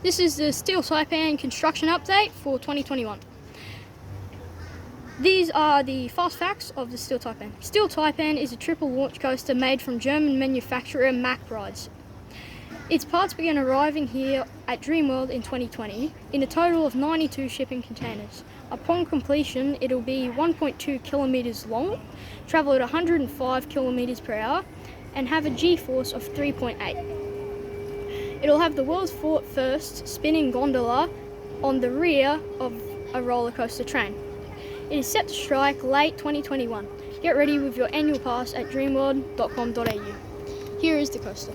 This is the steel taipan construction update for 2021. These are the fast facts of the steel taipan. Steel taipan is a triple launch coaster made from German manufacturer Mack Rides. Its parts began arriving here at Dreamworld in 2020 in a total of 92 shipping containers. Upon completion, it'll be 1.2 kilometres long, travel at 105 kilometres per hour, and have a G-force of 3.8. It'll have the world's first spinning gondola on the rear of a roller coaster train. It is set to strike late 2021. Get ready with your annual pass at dreamworld.com.au. Here is the coaster.